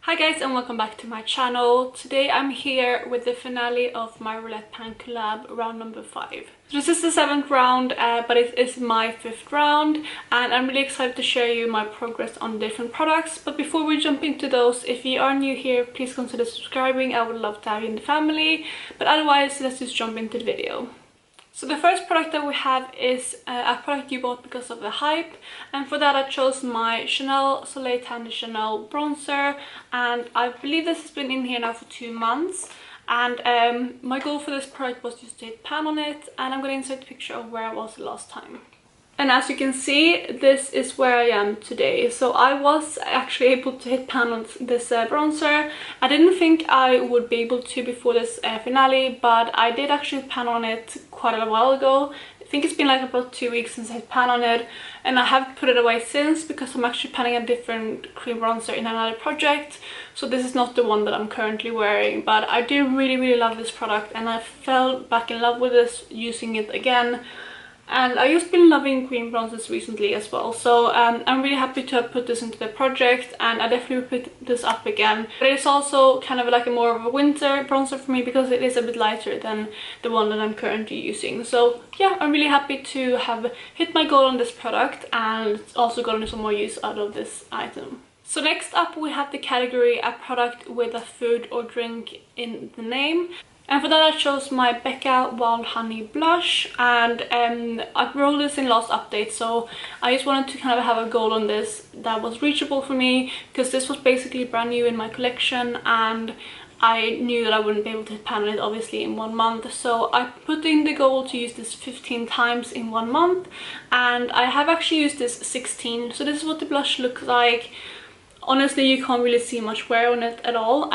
Hi guys, and welcome back to my channel. Today I'm here with the finale of my Roulette pan collab, round number 5. This is the 7th round, but it is my 5th round, and I'm really excited to share you my progress on different products. But before we jump into those, if you are new here, please consider subscribing. I would love to have you in the family. But otherwise, let's just jump into the video. So the first product that we have is a product you bought because of the hype, and for that I chose my Chanel Soleil Tan de Chanel bronzer, and I believe this has been in here now for 2 months. And my goal for this product was just to hit pan on it, and I'm going to insert a picture of where I was the last time. And as you can see, this is where I am today. So I was actually able to hit pan on this bronzer. I didn't think I would be able to before this finale, but I did actually pan on it quite a while ago. I think it's been like about 2 weeks since I hit pan on it, and I have put it away since because I'm actually panning a different cream bronzer in another project. So this is not the one that I'm currently wearing, but I do really love this product, and I fell back in love with this using it again. And I've just been loving cream bronzers recently as well, so I'm really happy to have put this into the project, and I definitely will put this up again. But it's also kind of like a more of a winter bronzer for me because it is a bit lighter than the one that I'm currently using. So yeah, I'm really happy to have hit my goal on this product and also gotten some more use out of this item. So next up we have the category a product with a food or drink in the name. And for that I chose my Becca Wild Honey blush, and I rolled this in last update, so I just wanted to kind of have a goal on this that was reachable for me, because this was basically brand new in my collection and I knew that I wouldn't be able to pan it obviously in 1 month. So I put in the goal to use this 15 times in 1 month, and I have actually used this 16. So this is what the blush looks like. Honestly, you can't really see much wear on it at all.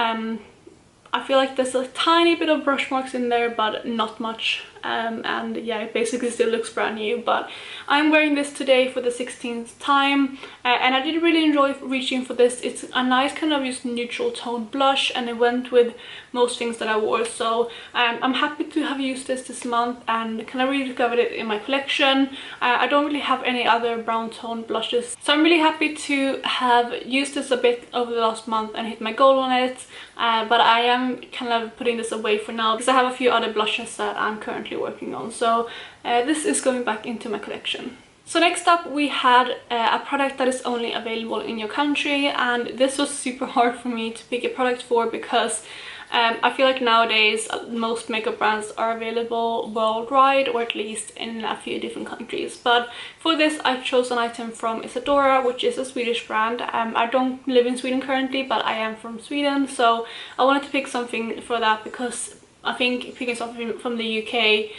I feel like there's a tiny bit of brush marks in there, but not much. And yeah, it basically still looks brand new. But I'm wearing this today for the 16th time, and I did really enjoy reaching for this. It's a nice kind of just neutral tone blush, and it went with most things that I wore. So I'm happy to have used this month and kind of rediscovered it in my collection. I don't really have any other brown tone blushes, so I'm really happy to have used this a bit over the last month and hit my goal on it. But I am kind of putting this away for now because I have a few other blushes that I'm currently working on. So this is going back into my collection. So next up we had a product that is only available in your country, and this was super hard for me to pick a product for because I feel like nowadays most makeup brands are available worldwide, or at least in a few different countries. But for this I chose an item from Isadora, which is a Swedish brand. I don't live in Sweden currently, but I am from Sweden, so I wanted to pick something for that because I think picking something from the UK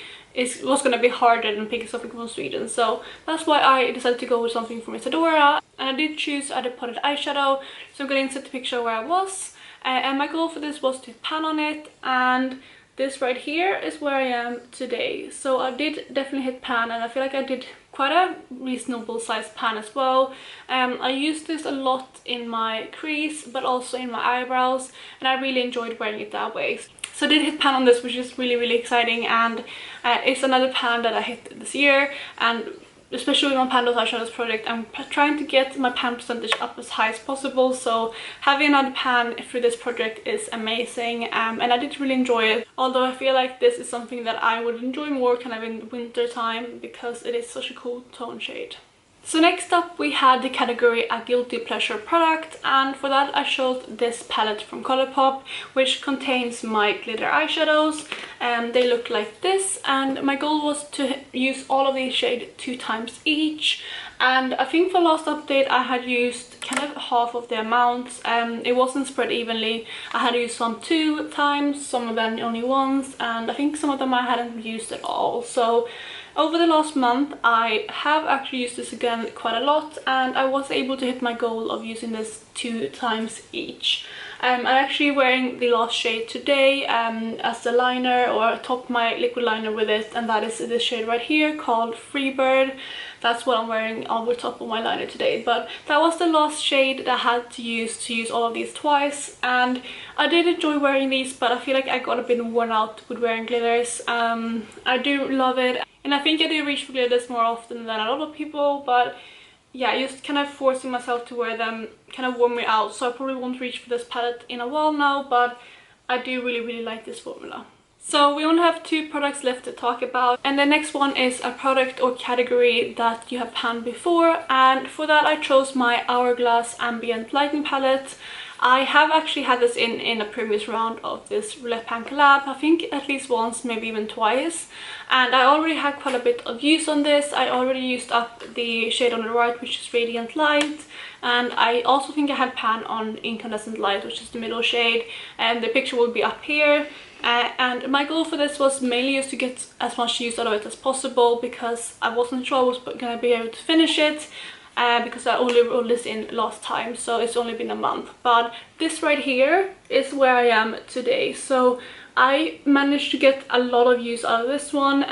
was going to be harder than picking something from Sweden. So that's why I decided to go with something from Isadora, and I did choose a potted eyeshadow. So I'm going to insert the picture where I was. And my goal for this was to pan on it, and this right here is where I am today. So I did definitely hit pan, and I feel like I did quite a reasonable sized pan as well. I used this a lot in my crease but also in my eyebrows, and I really enjoyed wearing it that way. So I did hit pan on this, which is really exciting, and it's another pan that I hit this year. And especially with my Pando's eyeshadows project, I'm trying to get my pan percentage up as high as possible, so having another pan for this project is amazing. And I did really enjoy it, although I feel like this is something that I would enjoy more kind of in winter time because it is such a cool tone shade. So next up we had the category a guilty pleasure product, and for that I chose this palette from Colourpop, which contains my glitter eyeshadows. They look like this, and my goal was to use all of these shades 2 times each. And I think for last update I had used kind of half of the amounts. It wasn't spread evenly. I had used some 2 times, some of them only once, and I think some of them I hadn't used at all. So over the last month I have actually used this again quite a lot, and I was able to hit my goal of using this 2 times each. I'm actually wearing the last shade today as a liner, or top my liquid liner with it, and that is this shade right here called Freebird. That's what I'm wearing over top of my liner today. But that was the last shade that I had to use all of these twice, and I did enjoy wearing these, but I feel like I got a bit worn out with wearing glitters. I do love it, and I think I do reach for glitters more often than a lot of people, but yeah, just kind of forcing myself to wear them kind of wore me out. So I probably won't reach for this palette in a while now, but I do really like this formula. So we only have 2 products left to talk about, and the next one is a product or category that you have panned before, and for that I chose my Hourglass Ambient Lighting Palette. I have actually had this in a previous round of this Roulette Pan collab, I think at least once, maybe even twice, and I already had quite a bit of use on this. I already used up the shade on the right, which is Radiant Light, and I also think I had pan on Incandescent Light, which is the middle shade, and the picture will be up here. And my goal for this was mainly just to get as much use out of it as possible, because I wasn't sure I was going to be able to finish it. Because I only rolled this in last time, so it's only been a month. But this right here is where I am today. So I managed to get a lot of use out of this one.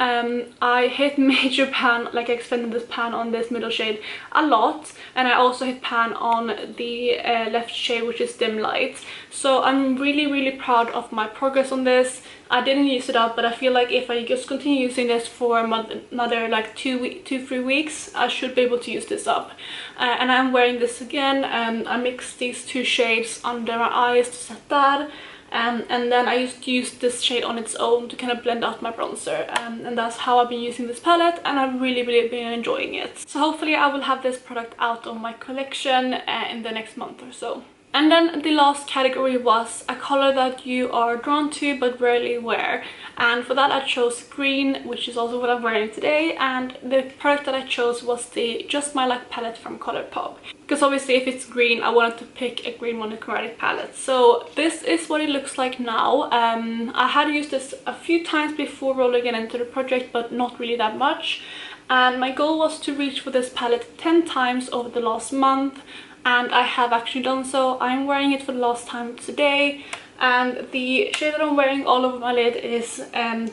I hit major pan, like I expanded this pan on this middle shade a lot, and I also hit pan on the left shade, which is Dim Light. So I'm really proud of my progress on this. I didn't use it up, but I feel like if I just continue using this for another like 2-3 weeks, I should be able to use this up. And I'm wearing this again. I mixed these 2 shades under my eyes to set that. And then I just used this shade on its own to kind of blend out my bronzer, and that's how I've been using this palette, and I've really been enjoying it. So hopefully I will have this product out of my collection in the next month or so. And then the last category was a color that you are drawn to but rarely wear, and for that I chose green, which is also what I'm wearing today, and the product that I chose was the Just My Luck palette from Colourpop, because obviously if it's green I wanted to pick a green monochromatic palette. So this is what it looks like now. I had used this a few times before rolling it into the project, but not really that much, and my goal was to reach for this palette 10 times over the last month, and I have actually done so. I'm wearing it for the last time today, and the shade that I'm wearing all over my lid is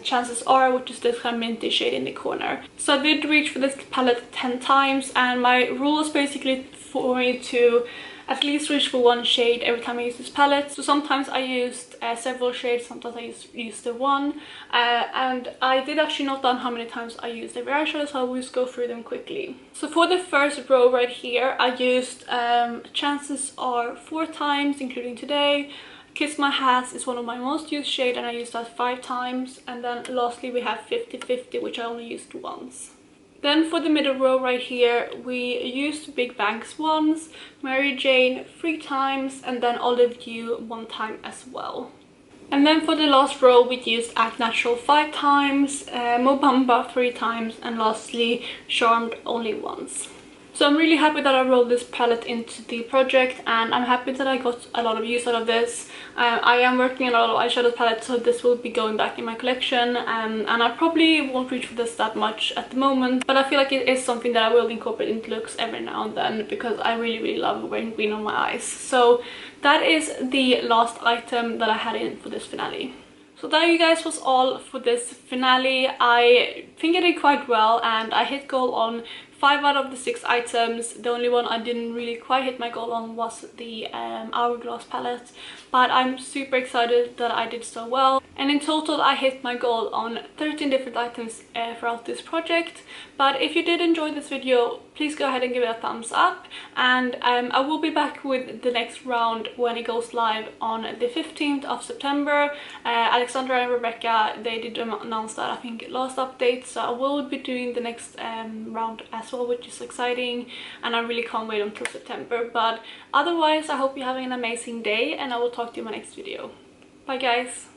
Chances Are, which is this kind of minty shade in the corner. So I did reach for this palette 10 times, and my rule is basically for me to at least reach for 1 shade every time I use this palette. So sometimes I used several shades, sometimes I used the one, and I did actually note down how many times I used every eyeshadow, so I will just go through them quickly. So for the first row right here, I used Chances Are 4 times, including today. Kiss My Ass is one of my most used shade, and I used that 5 times. And then lastly we have 50/50, which I only used once. Then for the middle row right here, we used Big Bangs once, Mary Jane 3 times, and then Olive Dew 1 time as well. And then for the last row we used Act Natural 5 times, Mobamba 3 times, and lastly Charmed only once. So I'm really happy that I rolled this palette into the project, and I'm happy that I got a lot of use out of this. I am working on a lot of eyeshadow palettes, so this will be going back in my collection, and I probably won't reach for this that much at the moment, but I feel like it is something that I will incorporate into looks every now and then, because I really love wearing green on my eyes. So that is the last item that I had in for this finale. So that, you guys, was all for this finale. I think I did quite well, and I hit goal on 5 out of the 6 items. The only one I didn't really quite hit my goal on was the Hourglass palette, but I'm super excited that I did so well. And in total I hit my goal on 13 different items throughout this project. But if you did enjoy this video, please go ahead and give it a thumbs up, and I will be back with the next round when it goes live on the 15th of September. Alexandra and Rebecca, they did announce that, I think, last update, so I will be doing the next round as well, which is exciting, and I really can't wait until September. But otherwise, I hope you're having an amazing day, and I will talk to you in my next video. Bye guys!